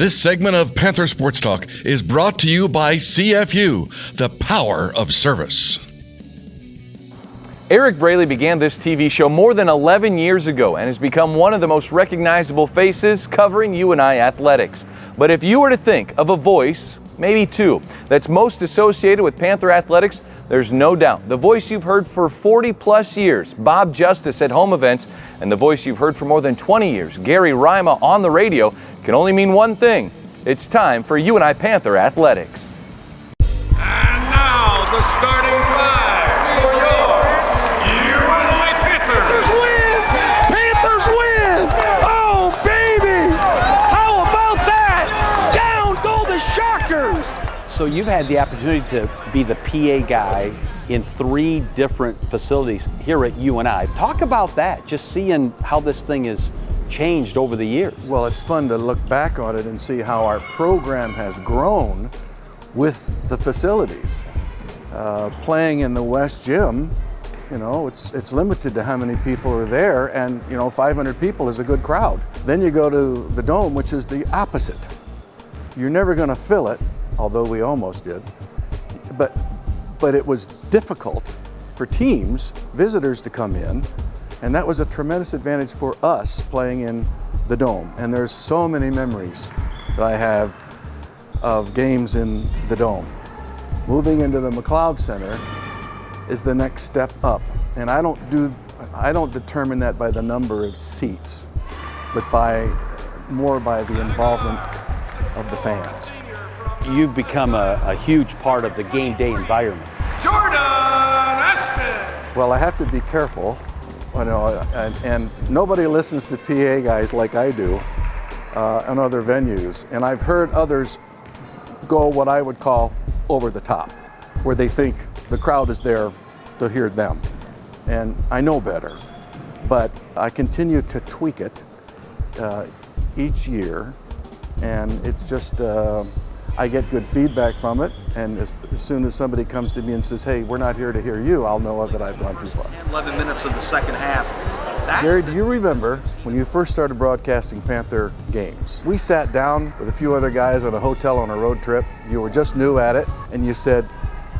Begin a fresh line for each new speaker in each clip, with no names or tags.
This segment of Panther Sports Talk is brought to you by CFU, the power of service.
Eric Braley began this TV show more than 11 years ago and has become one of the most recognizable faces covering UNI athletics. But if you were to think of a voice, maybe two, that's most associated with Panther athletics, there's no doubt the voice you've heard for 40 plus years, Bob Justis at home events, and the voice you've heard for more than 20 years, Gary Rima on the radio, can only mean one thing. It's time for UNI Panther athletics.
And now the starting five for your UNI Panthers win! Panthers win! Oh, baby! How about that? Down go the Shockers!
So you've had the opportunity to be the PA guy in 3 different facilities here at UNI. Talk about that, just seeing how this thing is changed over the years.
Well, it's fun to look back on it and see how our program has grown with the facilities. Playing in the West Gym, you know, it's limited to how many people are there, and 500 people is a good crowd. Then you go to the Dome, which is the opposite. You're never going to fill it, although we almost did. But it was difficult for teams, visitors, to come in. And that was a tremendous advantage for us playing in the Dome. And there's so many memories that I have of games in the Dome. Moving into the McLeod Center is the next step up. And I don't determine that by the number of seats, but more by the involvement of the fans.
You've become a huge part of the game day environment.
Jordan Espin!
Well, I have to be careful. And nobody listens to PA guys like I do in other venues. And I've heard others go what I would call over the top, where they think the crowd is there to hear them. And I know better, but I continue to tweak it each year. And it's just, I get good feedback from it, and as soon as somebody comes to me and says, hey, we're not here to hear you, I'll know that I've gone too far.
11 minutes of the second half.
Gary, do you remember when you first started broadcasting Panther games? We sat down with a few other guys in a hotel on a road trip. You were just new at it, and you said,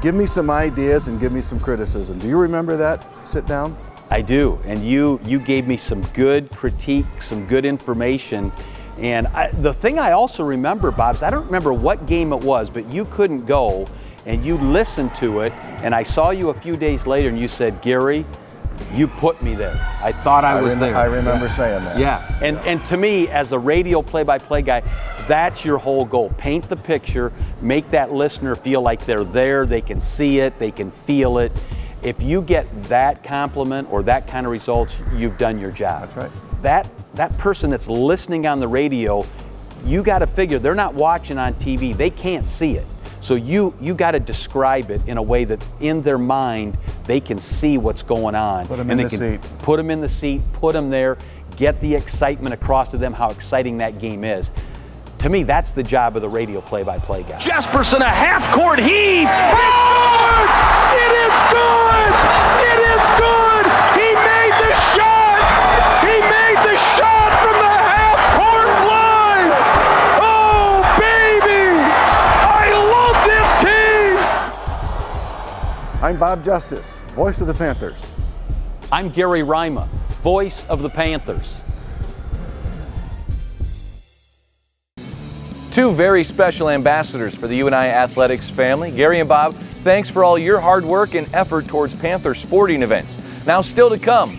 give me some ideas and give me some criticism. Do you remember that sit down?
I do, and you gave me some good critique, some good information. And the thing I also remember, Bob, is I don't remember what game it was, but you couldn't go, and you listened to it, and I saw you a few days later, and you said, Gary, you put me there. I thought I was there.
I remember saying that.
Yeah, and to me, as a radio play-by-play guy, that's your whole goal. Paint the picture, make that listener feel like they're there, they can see it, they can feel it. If you get that compliment or that kind of results, you've done your job.
That's right.
That person that's listening on the radio, you got to figure they're not watching on TV. They can't see it. So you got to describe it in a way that in their mind they can see what's going on.
Put them in the seat.
Put them in the seat, put them there, get the excitement across to them how exciting that game is. To me, that's the job of the radio play-by-play guy.
Jesperson, a half-court heave. Good! It is good! It is good! He made the shot! He made the shot from the half-court line! Oh, baby! I love this team!
I'm Bob Justis, voice of the Panthers.
I'm Gary Rima, voice of the Panthers.
Two very special ambassadors for the UNI athletics family. Gary and Bob, thanks for all your hard work and effort towards Panther sporting events. Now still to come.